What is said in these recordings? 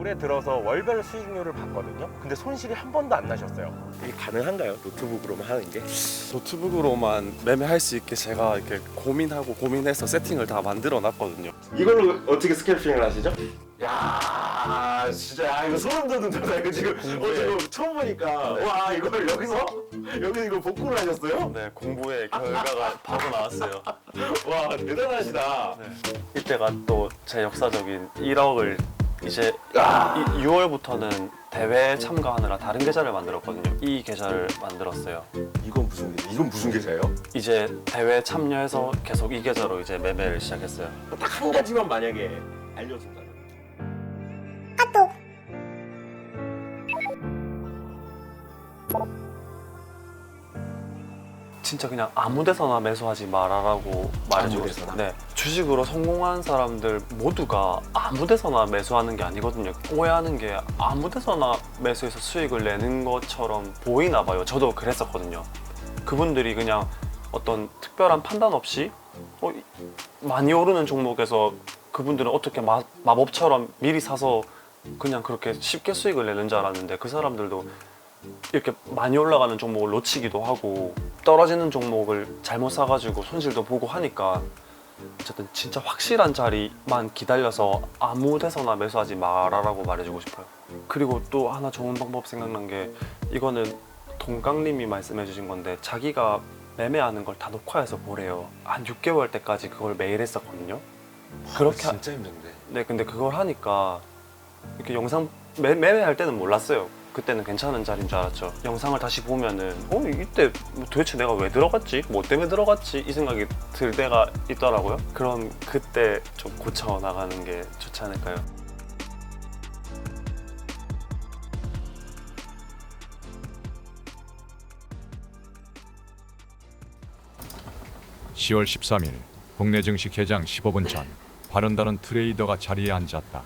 올해 들어서 월별 수익률을 봤거든요. 근데 손실이 한 번도 안 나셨어요. 이게 가능한가요? 노트북으로만 하는 게? 노트북으로만 매매할 수 있게 제가 이렇게 고민해서 세팅을 다 만들어 놨거든요. 이걸로 어떻게 스캘핑을 하시죠? 야, 진짜 이거 소름 돋는다. 이거 지금 지금 처음 보니까 와, 이걸 여기서 이거 복구를 하셨어요? 네, 공부의 결과가 바로 나왔어요. 와, 대단하시다. 네. 이때가 또 제 역사적인 1억을 이제 6월부터는 대회에 참가하느라 다른 계좌를 만들었거든요. 이 계좌를 만들었어요. 이건 무슨 계좌예요? 이제 대회에 참여해서 계속 이 계좌로 이제 매매를 시작했어요. 딱 한 가지만 만약에 알려준다면. 진짜 그냥 아무 데서나 매수하지 말아라고 말해주고 아무 데서나? 네, 주식으로 성공한 사람들 모두가 아무 데서나 매수하는 게 아니거든요. 오해하는 게 아무 데서나 매수해서 수익을 내는 것처럼 보이나 봐요. 저도 그랬었거든요. 그분들이 그냥 어떤 특별한 판단 없이 많이 오르는 종목에서 그분들은 어떻게 마법처럼 미리 사서 그냥 그렇게 쉽게 수익을 내는 줄 알았는데, 그 사람들도 이렇게 많이 올라가는 종목을 놓치기도 하고 떨어지는 종목을 잘못 사가지고 손실도 보고 하니까, 어쨌든 진짜 확실한 자리만 기다려서 아무 데서나 매수하지 말아라고 말해주고 싶어요. 그리고 또 하나 좋은 방법 생각난 게, 이거는 동강님이 말씀해 주신 건데, 자기가 매매하는 걸 다 녹화해서 보래요. 한 6개월 때까지 그걸 매일 했었거든요. 그렇게 진짜 힘든데. 네, 근데 그걸 하니까 이렇게 영상 매매할 때는 몰랐어요. 그때는 괜찮은 자리인 줄 알았죠. 영상을 다시 보면은 이때 도대체 내가 왜 들어갔지? 뭐 때문에 들어갔지? 이 생각이 들 때가 있더라고요. 그럼 그때 좀 고쳐 나가는 게 좋지 않을까요? (10월 13일) 국내 증시 개장 15분 전 바른다는 트레이더가 자리에 앉았다.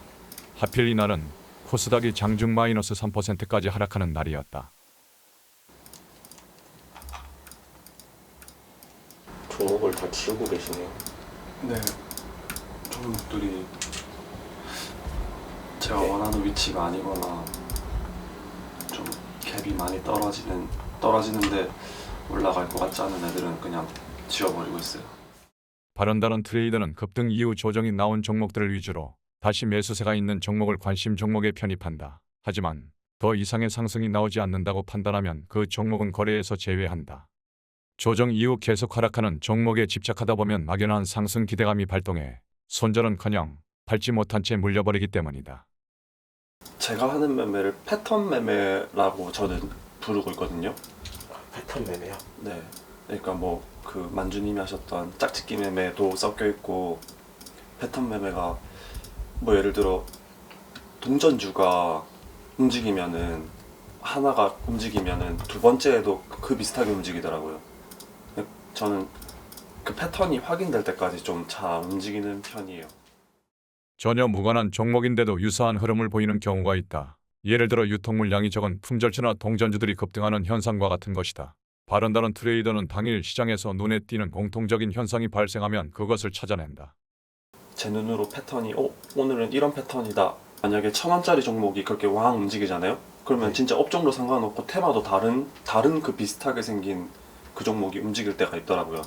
하필 이날은 코스닥이 장중 마이너스 3%까지 하락하는 날이었다. 종목을 다 지우고 계시네요. 네, 종목들이 제가 원하는 위치가 아니거나 좀 갭이 많이 떨어지는데 올라갈 것 같지 않은 애들은 그냥 지워버리고 있어요. 바른다는 트레이더는 급등 이후 조정이 나온 종목들을 위주로 다시 매수세가 있는 종목을 관심 종목에 편입한다. 하지만 더 이상의 상승이 나오지 않는다고 판단하면 그 종목은 거래에서 제외한다. 조정 이후 계속 하락하는 종목에 집착하다 보면 막연한 상승 기대감이 발동해 손절은커녕 밟지 못한 채 물려버리기 때문이다. 제가 하는 매매를 패턴 매매라고 저는 부르고 있거든요. 패턴 매매요? 네, 그러니까 뭐 그 만주님이 하셨던 짝짓기 매매도 섞여 있고, 패턴 매매가 뭐 예를 들어 동전주가 움직이면은 하나가 움직이면은 두 번째에도 그 비슷하게 움직이더라고요. 저는 그 패턴이 확인될 때까지 좀 잘 움직이는 편이에요. 전혀 무관한 종목인데도 유사한 흐름을 보이는 경우가 있다. 예를 들어 유통물량이 적은 품절주나 동전주들이 급등하는 현상과 같은 것이다. 바른다는 트레이더는 당일 시장에서 눈에 띄는 공통적인 현상이 발생하면 그것을 찾아낸다. 제 눈으로 패턴이 오늘은 이런 패턴이다. 만약에 1,000원짜리 종목이 그렇게 왕 움직이잖아요. 그러면 진짜 업종도 상관없고 테마도 다른 그 비슷하게 생긴 그 종목이 움직일 때가 있더라고요.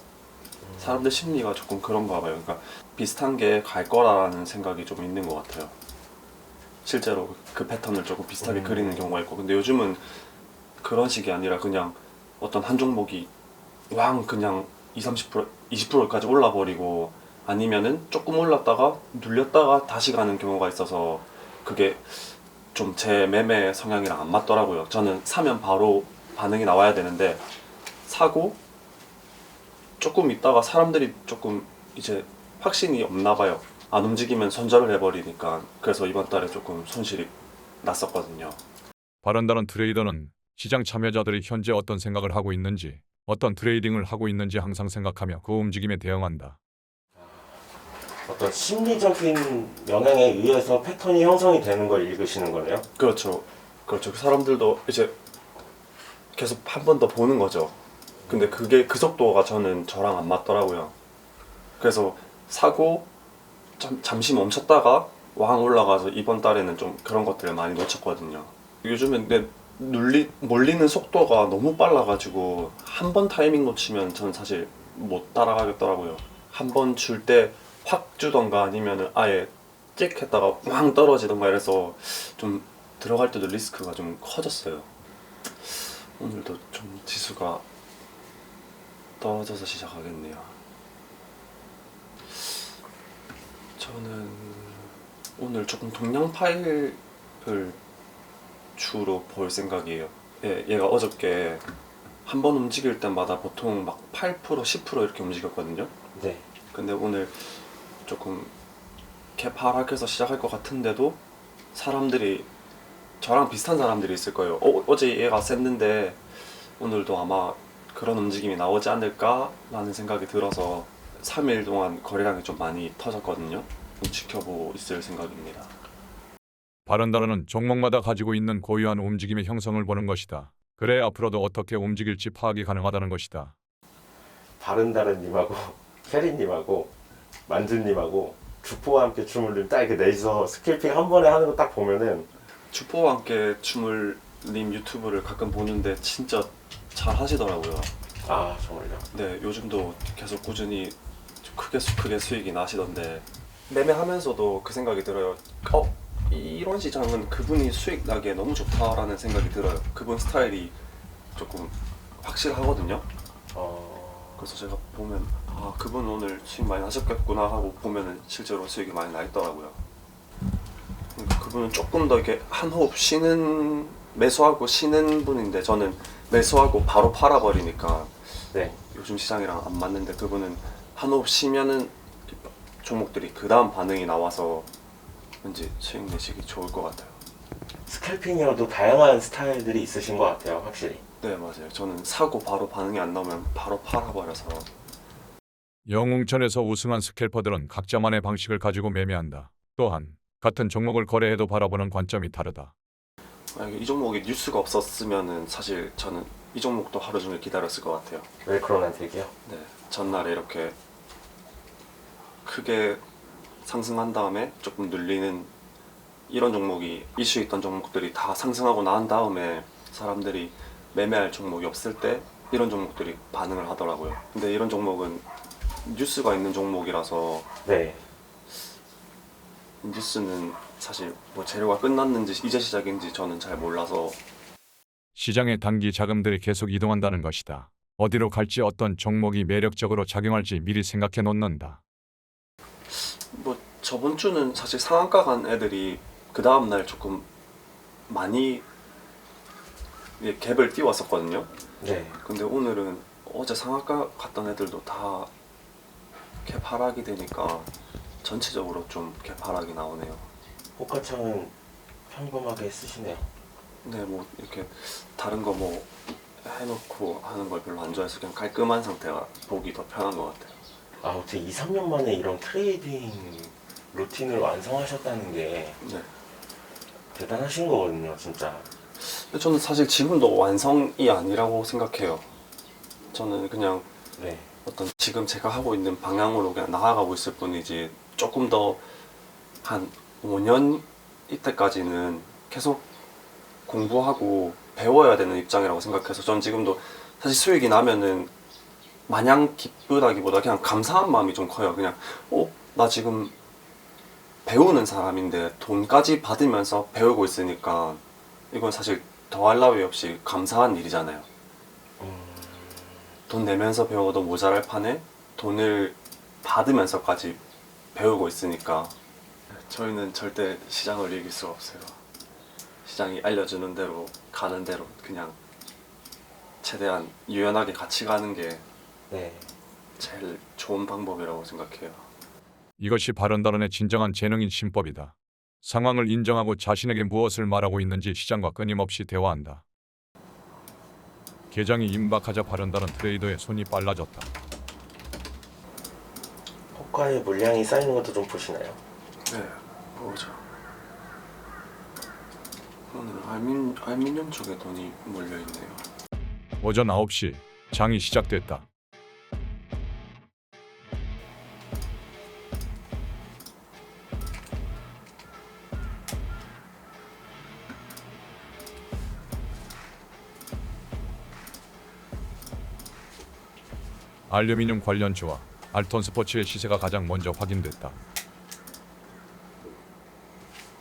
사람들 심리가 조금 그런가 봐요. 그러니까 비슷한 게 갈 거라는 생각이 좀 있는 것 같아요. 실제로 그 패턴을 조금 비슷하게 그리는 경우가 있고, 근데 요즘은 그런 식이 아니라 그냥 어떤 한 종목이 왕 그냥 20-30%, 20%까지 올라버리고, 아니면은 조금 올랐다가 눌렸다가 다시 가는 경우가 있어서 그게 좀 제 매매 성향이랑 안 맞더라고요. 저는 사면 바로 반응이 나와야 되는데, 사고 조금 있다가 사람들이 조금 이제 확신이 없나 봐요. 안 움직이면 손절을 해버리니까. 그래서 이번 달에 조금 손실이 났었거든요. 바른다는 트레이더는 시장 참여자들이 현재 어떤 생각을 하고 있는지, 어떤 트레이딩을 하고 있는지 항상 생각하며 그 움직임에 대응한다. 어떤 심리적인 영향에 의해서 패턴이 형성이 되는 걸 읽으시는 거네요? 그렇죠. 그 사람들도 이제 계속 한 번 더 보는 거죠. 근데 그게 그 속도가 저랑 안 맞더라고요. 그래서 사고 잠시 멈췄다가 왕 올라가서 이번 달에는 좀 그런 것들을 많이 놓쳤거든요. 요즘엔 내 몰리는 속도가 너무 빨라가지고 한 번 타이밍 놓치면 저는 사실 못 따라가겠더라고요. 한 번 줄 때 확 주던가 아니면 아예 찍 했다가 왕 떨어지던가 이래서 좀 들어갈 때도 리스크가 좀 커졌어요. 오늘도 좀 지수가 떨어져서 시작하겠네요. 저는 오늘 조금 동량 파일을 주로 볼 생각이에요. 얘가 어저께 한 번 움직일 때마다 보통 막 8%, 10% 이렇게 움직였거든요. 네. 근데 오늘 조금 갭 하락해서 시작할 것 같은데도 사람들이 저랑 비슷한 사람들이 있을 거예요. 어제 얘가 셌는데 오늘도 아마 그런 움직임이 나오지 않을까라는 생각이 들어서 3일 동안 거래량이 좀 많이 터졌거든요. 좀 지켜보고 있을 생각입니다. 바른다라는 종목마다 가지고 있는 고유한 움직임의 형성을 보는 것이다. 그래 앞으로도 어떻게 움직일지 파악이 가능하다는 것이다. 바른다른님하고 캐리님하고 만주님하고 주포와 함께 춤을 딱 이렇게 넷이서 스킬핑 한 번에 하는 거 딱 보면은 주포와 함께 춤을 님 유튜브를 가끔 보는데 진짜 잘 하시더라고요. 아 정말요? 네, 요즘도 계속 꾸준히 크게 수익이 나시던데 매매하면서도 그 생각이 들어요. 이런 시장은 그분이 수익 나기에 너무 좋다라는 생각이 들어요. 그분 스타일이 조금 확실하거든요. 그래서 제가 보면 그분 오늘 수익 많이 나셨겠구나 하고 보면은 실제로 수익이 많이 나 있더라고요. 그분은 조금 더 이렇게 한 호흡 쉬는 매수하고 쉬는 분인데 저는 매수하고 바로 팔아버리니까 네. 요즘 시장이랑 안 맞는데 그분은 한 호흡 쉬면은 종목들이 그 다음 반응이 나와서 왠지 수익 내시기 좋을 것 같아요. 스캘핑이어도 다양한 스타일들이 있으신 것 같아요, 확실히. 네, 맞아요. 저는 사고 바로 반응이 안 나오면 바로 팔아버려서. 영웅천에서 우승한 스캘퍼들은 각자만의 방식을 가지고 매매한다. 또한 같은 종목을 거래해도 바라보는 관점이 다르다. 만약에 이 종목이 뉴스가 없었으면은 사실 저는 이 종목도 하루 종일 기다렸을 것 같아요. 왜 그러는 얘기요? 네, 전날에 이렇게 크게 상승한 다음에 조금 눌리는 이런 종목이 이슈 있던 종목들이 다 상승하고 난 다음에 사람들이 매매할 종목이 없을 때 이런 종목들이 반응을 하더라고요. 근데 이런 종목은 뉴스가 있는 종목이라서 네. 뉴스는 사실 뭐 재료가 끝났는지 이제 시작인지 저는 잘 몰라서 시장의 단기 자금들이 계속 이동한다는 것이다. 어디로 갈지 어떤 종목이 매력적으로 작용할지 미리 생각해 놓는다. 뭐 저번 주는 사실 상한가 간 애들이 그 다음 날 조금 많이 갭을 띄웠었거든요. 네. 근데 오늘은 어제 상한가 갔던 애들도 다 갭 하락이 되니까 전체적으로 좀 갭 하락이 나오네요. 호가창은 평범하게 쓰시네요. 근데 뭐 이렇게 다른 거 뭐 해놓고 하는 걸 별로 안 좋아해서 그냥 깔끔한 상태가 보기 더 편한 것 같아요. 어떻게 2, 3년 만에 이런 트레이딩 루틴을 완성하셨다는 게 네. 대단하신 거거든요, 진짜. 근데 저는 사실 지금도 완성이 아니라고 생각해요. 저는 그냥 네. 어떤 지금 제가 하고 있는 방향으로 그냥 나아가고 있을 뿐이지 조금 더 한 5년 이때까지는 계속 공부하고 배워야 되는 입장이라고 생각해서 전 지금도 사실 수익이 나면은 마냥 기쁘다기보다 그냥 감사한 마음이 좀 커요. 그냥 나 지금 배우는 사람인데 돈까지 받으면서 배우고 있으니까 이건 사실 더할 나위 없이 감사한 일이잖아요. 돈 내면서 배워도 모자랄 판에 돈을 받으면서까지 배우고 있으니까 저희는 절대 시장을 이길 수가 없어요. 시장이 알려주는 대로 가는 대로 그냥 최대한 유연하게 같이 가는 게 네. 제일 좋은 방법이라고 생각해요. 이것이 바른다른의 진정한 재능인 신법이다. 상황을 인정하고 자신에게 무엇을 말하고 있는지 시장과 끊임없이 대화한다. 개장이 임박하자 바른다른 트레이더의 손이 빨라졌다. 호가에 물량이 쌓이는 것도 좀 보시나요? 네, 보죠. 오늘 알미늄 쪽에 돈이 몰려있네요. 오전 9시 장이 시작됐다. 알루미늄 관련주와 알톤 스포츠의 시세가 가장 먼저 확인됐다.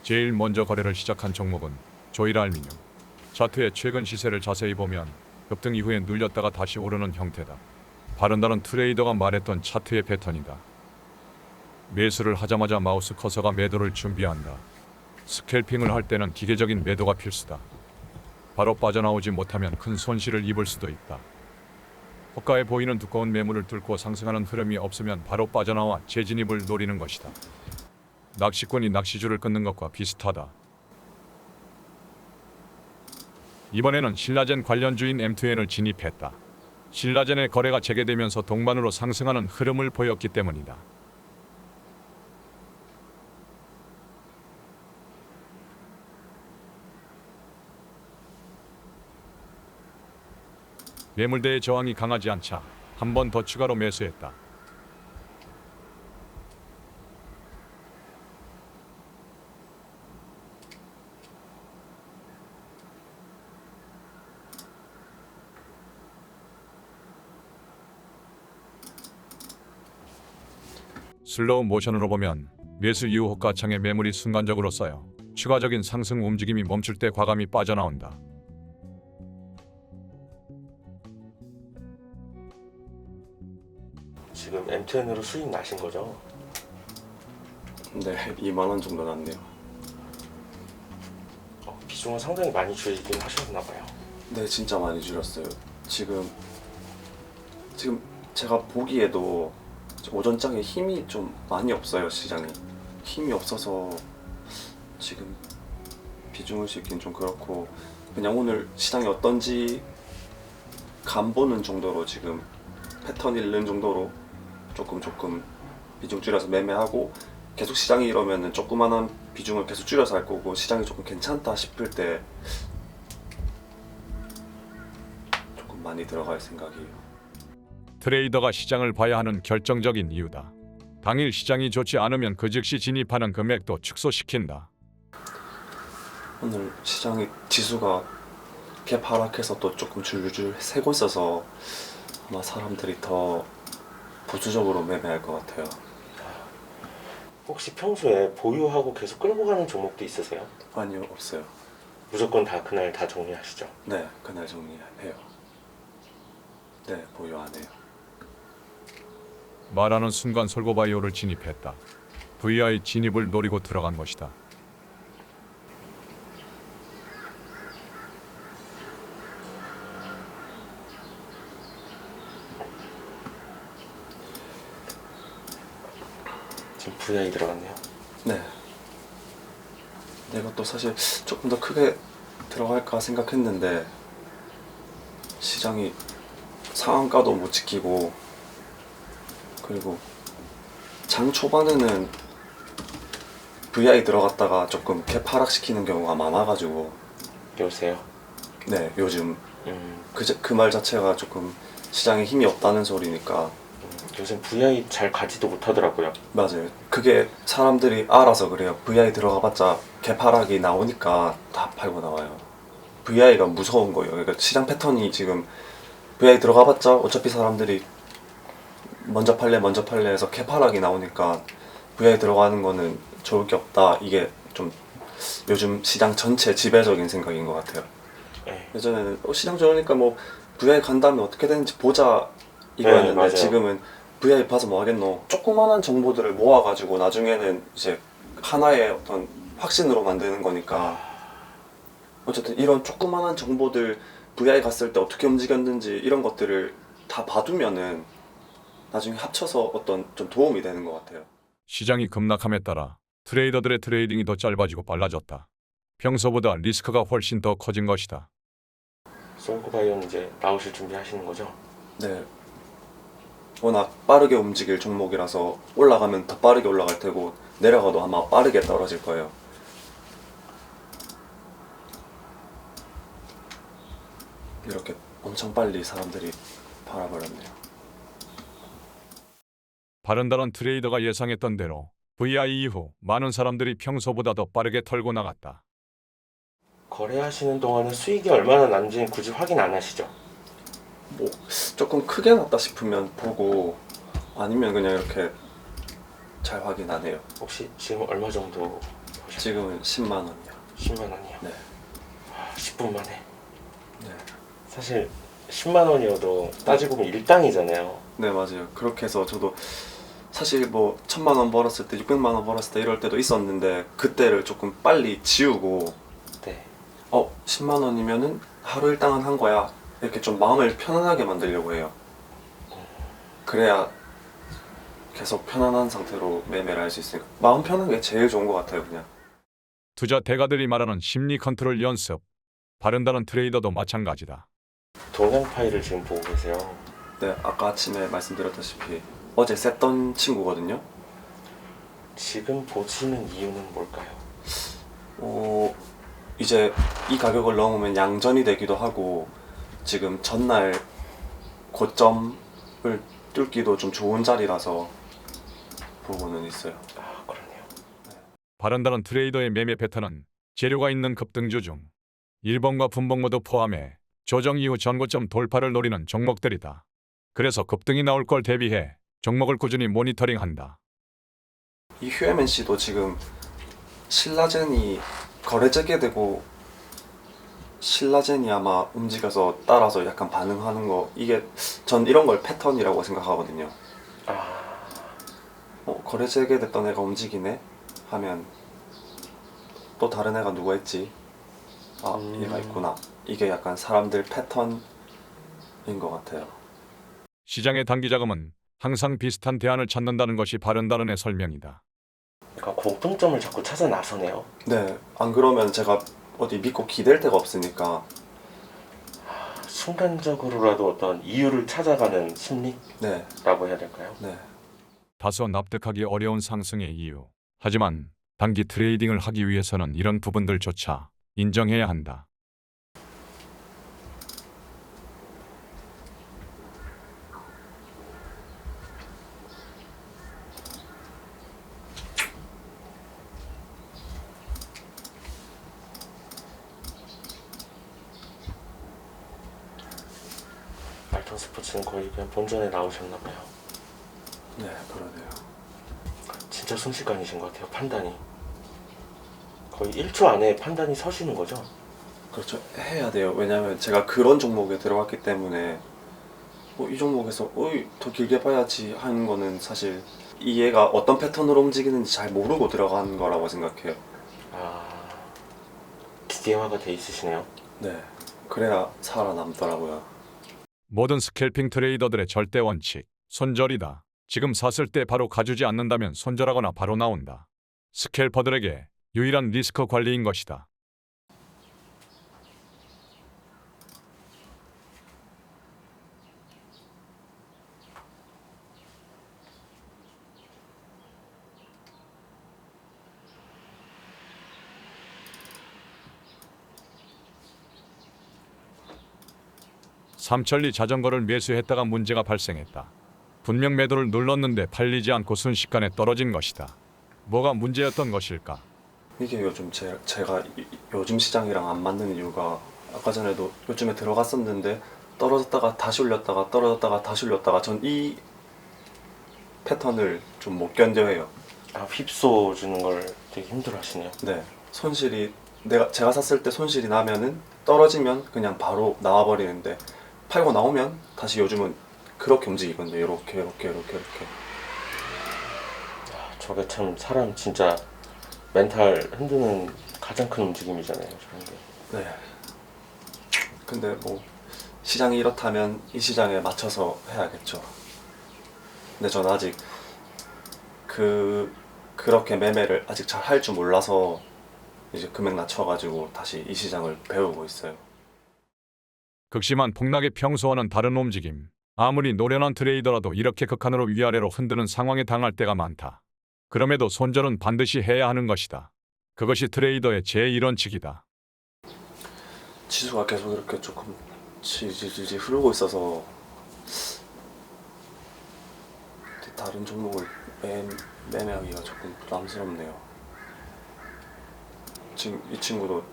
제일 먼저 거래를 시작한 종목은 조일 알미늄. 차트의 최근 시세를 자세히 보면 급등 이후에 눌렸다가 다시 오르는 형태다. 바른다는 트레이더가 말했던 차트의 패턴이다. 매수를 하자마자 마우스 커서가 매도를 준비한다. 스캘핑을 할 때는 기계적인 매도가 필수다. 바로 빠져나오지 못하면 큰 손실을 입을 수도 있다. 호가에 보이는 두꺼운 매물을 뚫고 상승하는 흐름이 없으면 바로 빠져나와 재진입을 노리는 것이다. 낚시꾼이 낚시줄을 끊는 것과 비슷하다. 이번에는 신라젠 관련주인 M2N을 진입했다. 신라젠의 거래가 재개되면서 동반으로 상승하는 흐름을 보였기 때문이다. 매물대의 저항이 강하지 않자 한 번 더 추가로 매수했다. 슬로우 모션으로 보면 매수 이후 호가창에 매물이 순간적으로 쌓여 추가적인 상승 움직임이 멈출 때 과감히 빠져나온다. 지금 M2N으로 수익 나신 거죠? 네, 2만 원 정도 났네요. 비중은 상당히 많이 줄이긴 하셨나 봐요. 네, 진짜 많이 줄였어요. 지금 제가 보기에도 오전장에 힘이 좀 많이 없어요. 시장에 힘이 없어서 지금 비중을 싣긴 좀 그렇고, 그냥 오늘 시장이 어떤지 간보는 정도로 지금 패턴 읽는 정도로 조금 비중 줄여서 매매하고, 계속 시장이 이러면은 조그만한 비중을 계속 줄여서 할 거고, 시장이 조금 괜찮다 싶을 때 조금 많이 들어갈 생각이에요. 트레이더가 시장을 봐야 하는 결정적인 이유다. 당일 시장이 좋지 않으면 그 즉시 진입하는 금액도 축소시킨다. 오늘 시장이 지수가 갭 하락해서 또 조금 줄줄 새고 있어서 아마 사람들이 더 보수적으로 매매할 것 같아요. 혹시 평소에 보유하고 계속 끌고 가는 종목도 있으세요? 아니요, 없어요. 무조건 다 그날 다 정리하시죠? 네, 그날 정리해요. 네, 보유 안 해요. 말하는 순간 솔고바이오를 진입했다. VI 진입을 노리고 들어간 것이다. 지금 VI 들어갔네요. 네. 내가 또 사실 조금 더 크게 들어갈까 생각했는데 시장이 상한가도 못 지키고, 그리고 장 초반에는 VI 들어갔다가 조금 갭 하락시키는 경우가 많아가지고. 여보세요? 네, 요즘 그 말 자체가 조금 시장에 힘이 없다는 소리니까. 요새 VI 잘 가지도 못하더라고요. 맞아요. 그게 사람들이 알아서 그래요. VI 들어가봤자 갭 하락이 나오니까 다 팔고 나와요. VI가 무서운 거예요. 그러니까 시장 패턴이 지금 VI 들어가봤자 어차피 사람들이 먼저 팔래 해서 갭 하락이 나오니까 VI 들어가는 거는 좋을 게 없다. 이게 좀 요즘 시장 전체 지배적인 생각인 것 같아요. 네. 예전에는 시장 좋으니까 뭐 VI 간 다음에 어떻게 되는지 보자 이거였는데, 맞아요. 지금은 VI 봐서 뭐 하겠노. 조그만한 정보들을 모아가지고 나중에는 이제 하나의 어떤 확신으로 만드는 거니까. 어쨌든 이런 조그만한 정보들, VI 갔을 때 어떻게 움직였는지 이런 것들을 다 봐두면은 나중에 합쳐서 어떤 좀 도움이 되는 것 같아요. 시장이 급락함에 따라 트레이더들의 트레이딩이 더 짧아지고 빨라졌다. 평소보다 리스크가 훨씬 더 커진 것이다. 솔고바이오는 이제 나오실 준비하시는 거죠? 네. 워낙 빠르게 움직일 종목이라서 올라가면 더 빠르게 올라갈 테고, 내려가도 아마 빠르게 떨어질 거예요. 이렇게 엄청 빨리 사람들이 팔아버렸네요. 바른다는 트레이더가 예상했던 대로 VI 이후 많은 사람들이 평소보다 더 빠르게 털고 나갔다. 거래하시는 동안은 수익이 얼마나 났는지 굳이 확인 안 하시죠? 뭐 조금 크게 났다 싶으면 보고 아니면 그냥 이렇게 잘 확인 안 해요. 혹시 지금 얼마 정도 보셨어요? 지금은 10만 원이요. 10만 원이요? 네. 10분 만에. 네. 사실 10만 원이어도 따지고 보면 일당이잖아요. 네 맞아요. 그렇게 해서 저도 사실 뭐 1000만 원 벌었을 때 600만 원 벌었을 때 이럴 때도 있었는데 그때를 조금 빨리 지우고 네. 10만 원이면은 하루 일당은 한 거야. 이렇게 좀 마음을 편안하게 만들려고 해요. 그래야 계속 편안한 상태로 매매를 할 수 있으니까 마음 편한 게 제일 좋은 것 같아요. 그냥. 투자 대가들이 말하는 심리 컨트롤 연습. 바른다는 트레이더도 마찬가지다. 동양 파일을 지금 보고 계세요. 네 아까 아침에 말씀드렸다시피 어제 셌던 친구거든요. 지금 보시는 이유는 뭘까요? 이제 이 가격을 넘으면 양전이 되기도 하고 지금 전날 고점을 뚫기도 좀 좋은 자리라서 보고는 있어요. 아, 그러네요. 바른다는 트레이더의 매매 패턴은 재료가 있는 급등주 중 1번과 분봉 모두 포함해 조정 이후 전고점 돌파를 노리는 종목들이다. 그래서 급등이 나올 걸 대비해 종목을 꾸준히 모니터링한다. 이 휴에맨씨도 지금 신라젠이 거래 재개되고 신라젠이 아마 움직여서 따라서 약간 반응하는 거 이게 전 이런 걸 패턴이라고 생각하거든요. 아, 거래 재개됐던 애가 움직이네 하면 또 다른 애가 누가 있지? 얘가 있구나. 이게 약간 사람들 패턴인 것 같아요. 시장의 단기 자금은 항상 비슷한 대안을 찾는다는 것이 바른다는의 설명이다. 그러니까 공통점을 자꾸 찾아 나서네요. 네, 안 그러면 제가 어디 믿고 기댈 데가 없으니까. 순간적으로라도 어떤 이유를 찾아가는 심리라고 네, 해야 될까요? 네. 다소 납득하기 어려운 상승의 이유. 하지만 단기 트레이딩을 하기 위해서는 이런 부분들조차 인정해야 한다. 알턴 스포츠는 거의 그냥 본전에 나오셨나봐요. 네, 그러네요. 진짜 순식간이신 것 같아요. 판단이 거의 1초 안에 판단이 서시는 거죠? 그렇죠. 해야 돼요. 왜냐면 제가 그런 종목에 들어갔기 때문에 이 종목에서 더 길게 봐야지 하는 거는 사실 이 얘가 어떤 패턴으로 움직이는지 잘 모르고 들어간 거라고 생각해요. 아, 기계화가 돼 있으시네요. 네, 그래야 살아남더라고요. 모든 스캘핑 트레이더들의 절대 원칙, 손절이다. 지금 샀을 때 바로 가주지 않는다면 손절하거나 바로 나온다. 스캘퍼들에게 유일한 리스크 관리인 것이다. 삼천리 자전거를 매수했다가 문제가 발생했다. 분명 매도를 눌렀는데 팔리지 않고 순식간에 떨어진 것이다. 뭐가 문제였던 것일까? 이게 요즘 제가 요즘 시장이랑 안 맞는 이유가 아까 전에도 요즘에 들어갔었는데 떨어졌다가 다시 올렸다가 떨어졌다가 다시 올렸다가 전 이 패턴을 좀 못 견뎌해요. 아, 휩쓸어 주는 걸 되게 힘들어 하시네요. 네, 손실이 제가 샀을 때 손실이 나면은 떨어지면 그냥 바로 나와버리는데 팔고 나오면 다시 요즘은 그렇게 움직이거든요. 이렇게. 저게 참 사람 진짜 멘탈 흔드는 가장 큰 움직임이잖아요. 저런 게. 네. 근데 뭐 시장이 이렇다면 이 시장에 맞춰서 해야겠죠. 근데 저는 아직 그렇게 매매를 아직 잘 할 줄 몰라서 이제 금액 낮춰가지고 다시 이 시장을 배우고 있어요. 극심한 폭락의 평소와는 다른 움직임. 아무리 노련한 트레이더라도 이렇게 극한으로 위아래로 흔드는 상황에 당할 때가 많다. 그럼에도 손절은 반드시 해야 하는 것이다. 그것이 트레이더의 제1원칙이다. 지수가 계속 이렇게 조금 질질질 흐르고 있어서 다른 종목을 매매하기가 조금 부담스럽네요. 지금 이 친구도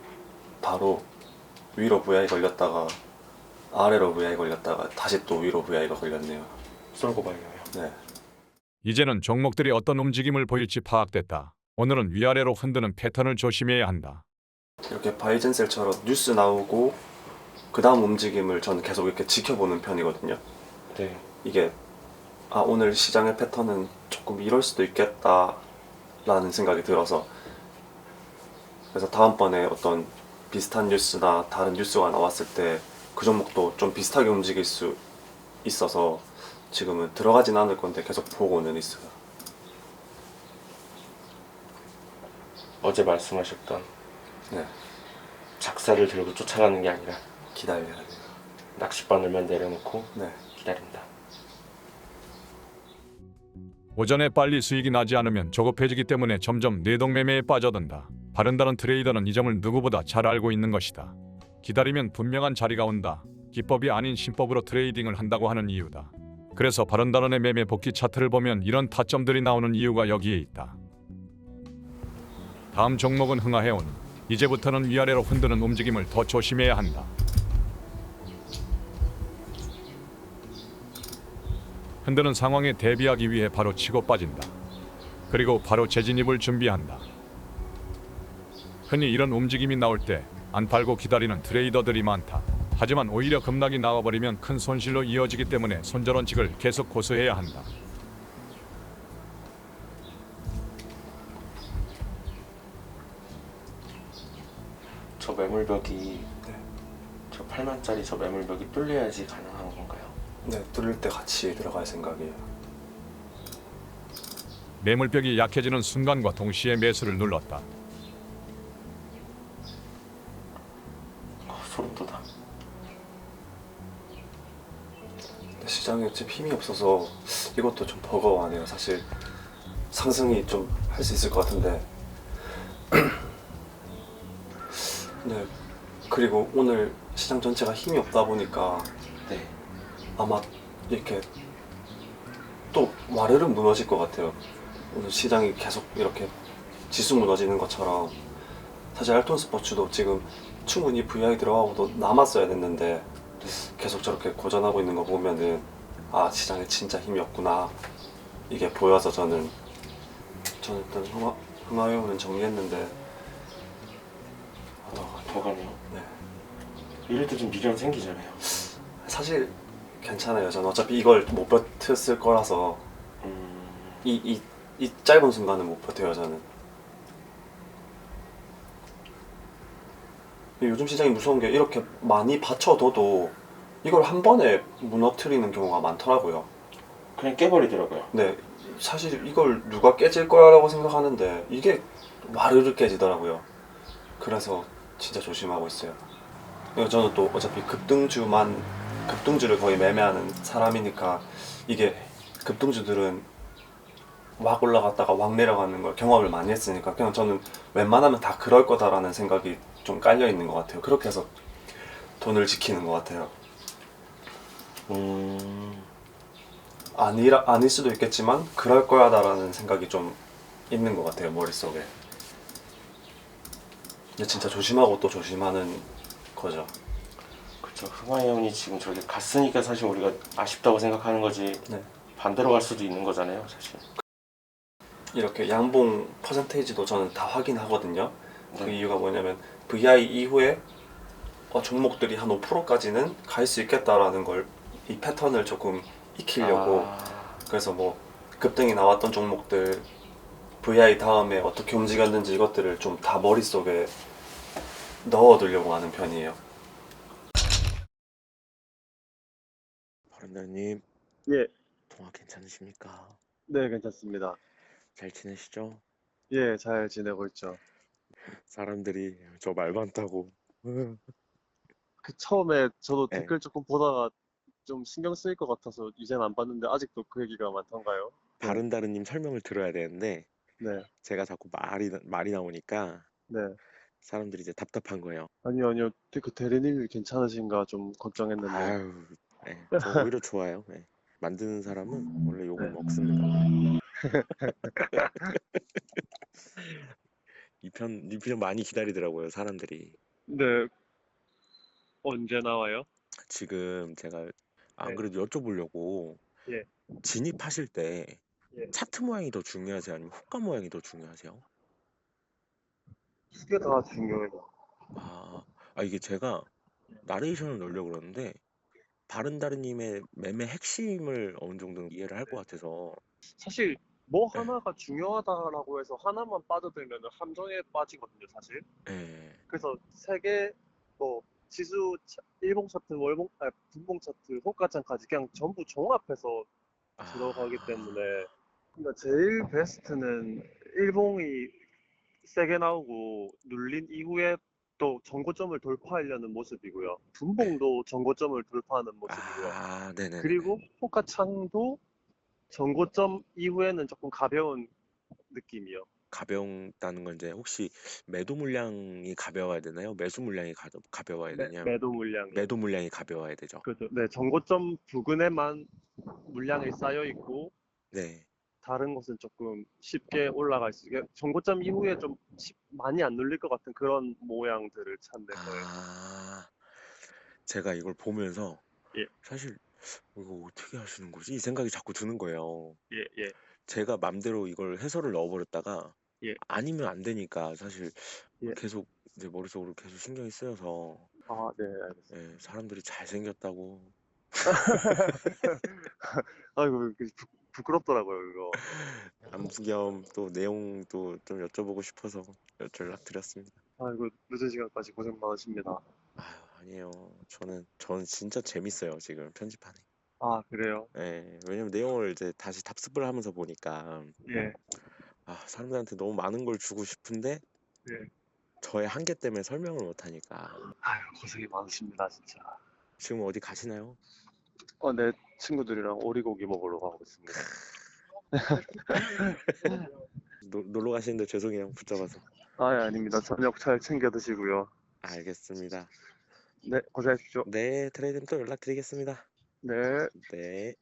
바로 위로 부양이 걸렸다가 아래로 VI 걸렸다가 다시 또 위로 VI가 걸렸네요. 쏠고 말려요. 네. 이제는 종목들이 어떤 움직임을 보일지 파악됐다. 오늘은 위아래로 흔드는 패턴을 조심해야 한다. 이렇게 바이젠셀처럼 뉴스 나오고 그 다음 움직임을 저는 계속 이렇게 지켜보는 편이거든요. 네. 이게 오늘 시장의 패턴은 조금 이럴 수도 있겠다라는 생각이 들어서, 그래서 다음번에 어떤 비슷한 뉴스나 다른 뉴스가 나왔을 때 그 종목도 좀 비슷하게 움직일 수 있어서 지금은 들어가진 않을 건데 계속 보고는 있어요. 어제 말씀하셨던 네, 작사를 들고 쫓아가는 게 아니라 기다려야 돼요. 낚싯바늘만 내려놓고 네. 기다린다. 오전에 빨리 수익이 나지 않으면 조급해지기 때문에 점점 뇌동매매에 빠져든다. 바른다는 트레이더는 이 점을 누구보다 잘 알고 있는 것이다. 기다리면 분명한 자리가 온다. 기법이 아닌 신법으로 트레이딩을 한다고 하는 이유다. 그래서 바른다른의 매매 복귀 차트를 보면 이런 타점들이 나오는 이유가 여기에 있다. 다음 종목은 흥하해온. 이제부터는 위아래로 흔드는 움직임을 더 조심해야 한다. 흔드는 상황에 대비하기 위해 바로 치고 빠진다. 그리고 바로 재진입을 준비한다. 흔히 이런 움직임이 나올 때 안 팔고 기다리는 트레이더들이 많다. 하지만 오히려 급락이 나와버리면 큰 손실로 이어지기 때문에 손절원칙을 계속 고수해야 한다. 저 매물벽이 저 8만짜리 저 매물벽이 뚫려야지 가능한 건가요? 네, 뚫릴 때 같이 들어갈 생각이에요. 매물벽이 약해지는 순간과 동시에 매수를 눌렀다. 소름 돋아. 근데 시장에 지금 힘이 없어서 이것도 좀 버거워하네요. 사실 상승이 좀 할 수 있을 것 같은데. 네. 그리고 오늘 시장 전체가 힘이 없다 보니까 네. 아마 이렇게 또 와르르 무너질 것 같아요. 오늘 시장이 계속 이렇게 지수 무너지는 것처럼. 사실 알톤 스포츠도 지금 충분히 VI 들어가고도 남았어야 됐는데 계속 저렇게 고전하고 있는 거 보면은 시장에 진짜 힘이 없구나 이게 보여서 저는 일단 흥하여운은 정리했는데 더 가네요. 네. 이럴 때 좀 미련 생기잖아요. 사실 괜찮아요. 저는 어차피 이걸 못 버텼을 거라서 이 짧은 순간은 못 버텨요. 저는 요즘 시장이 무서운 게 이렇게 많이 받쳐둬도 이걸 한 번에 무너뜨리는 경우가 많더라고요. 그냥 깨버리더라고요. 네, 사실 이걸 누가 깨질 거라고 생각하는데 이게 와르르 깨지더라고요. 그래서 진짜 조심하고 있어요. 그리고 저는 또 어차피 급등주를 거의 매매하는 사람이니까 이게 급등주들은 막 올라갔다가 막 내려가는 걸 경험을 많이 했으니까 그냥 저는 웬만하면 다 그럴 거다라는 생각이 좀 깔려 있는 것 같아요. 그렇게 해서 돈을 지키는 것 같아요. 아닐 수도 있겠지만 그럴 거야다라는 생각이 좀 있는 것 같아요, 머릿속에. 근데 진짜 조심하고 또 조심하는 거죠. 그렇죠. 흥하해운이 지금 저렇게 갔으니까 사실 우리가 아쉽다고 생각하는 거지. 네. 반대로 갈 수도 있는 거잖아요, 사실. 이렇게 양봉 퍼센테이지도 저는 다 확인하거든요. 그 네. 이유가 뭐냐면 VI 이후에 종목들이 한 5%까지는 갈 수 있겠다라는 걸, 이 패턴을 조금 익히려고. 그래서 뭐 급등이 나왔던 종목들 VI 다음에 어떻게 움직였는지 이것들을 좀 다 머릿속에 넣어두려고 하는 편이에요. 바른다님, 예, 통화 괜찮으십니까? 네, 괜찮습니다. 잘 지내시죠? 예, 잘 지내고 있죠. 사람들이 저 말 많다고. 처음에 저도 네. 댓글 조금 보다가 좀 신경 쓰일 것 같아서 이제는 안 봤는데 아직도 그 얘기가 많던가요? 바른다른님 설명을 들어야 되는데 네, 제가 자꾸 말이 나오니까 네. 사람들이 이제 답답한 거예요. 아니요. 그 대리님이 괜찮으신가 좀 걱정했는데. 아유, 네, 저 오히려 좋아요. 네. 만드는 사람은 원래 욕을 네. 먹습니다. 이 편 많이 기다리더라고요, 사람들이. 네, 언제 나와요? 지금 제가 안 네. 그래도 여쭤보려고 예. 진입하실 때 예. 차트 모양이 더 중요하세요? 아니면 호가 모양이 더 중요하세요? 두 개 다 중요해요. 아, 이게 제가 나레이션을 넣으려고 그러는데 바른다르님의 매매 핵심을 어느 정도는 이해를 할 것 같아서 사실 뭐 예, 하나가 중요하다라고 해서 하나만 빠져들면 함정에 빠지거든요, 사실. 예. 그래서 세계 뭐 지수 일봉 차트, 분봉 차트, 호가창까지 그냥 전부 종합해서 들어가기 때문에 아, 그러니까 제일 베스트는 일봉이 세게 나오고 눌린 이후에 또 정고점을 돌파하려는 모습이고요. 네. 분봉도 정고점을 돌파하는 모습이고요. 아, 네네네네. 그리고 호가창도 정고점 이후에는 조금 가벼운 느낌이요. 가벼운다는 건 이제 혹시 매도 물량이 가벼워야 되나요? 매수 물량이 가벼워야 되냐? 매도 물량이요. 매도 물량이 가벼워야 되죠. 그죠. 네, 정고점 부근에만 물량이 쌓여 있고 네. 다른 곳은 조금 쉽게 올라갈 수 있게 정고점 이후에 좀 많이 안 눌릴 것 같은 그런 모양들을 찾는 거예요. 아, 제가 이걸 보면서 예, 사실 이거 어떻게 하시는 거지? 이 생각이 자꾸 드는 거예요. 예, 예, 제가 맘대로 이걸 해설을 넣어버렸다가 예, 아니면 안 되니까 사실 예. 계속 이제 머릿속으로 계속 신경이 쓰여서 아, 네, 알겠습니다. 예, 사람들이 잘생겼다고 아이고, 부끄럽더라고요, 그거. 암겸 또 내용도 좀 여쭤보고 싶어서 연락드렸습니다. 아이고, 늦은 시간까지 고생 많으십니다. 아니에요. 저는 진짜 재밌어요, 지금 편집하는 게. 아, 그래요? 왜냐면 내용을 이제 다시 답습을 하면서 보니까 예, 사람들한테 너무 많은 걸 주고 싶은데 예. 저의 한계 때문에 설명을 못 하니까. 아유, 고생이 많으십니다, 진짜. 지금 어디 가시나요? 내 친구들이랑 오리고기 먹으러 가고 있습니다. 놀러 가시는데 죄송해요, 붙잡아서. 아, 예, 아닙니다. 저녁 잘 챙겨 드시고요. 알겠습니다. 네, 고생하십시오. 네, 트레이드님 또 연락드리겠습니다. 네. 네.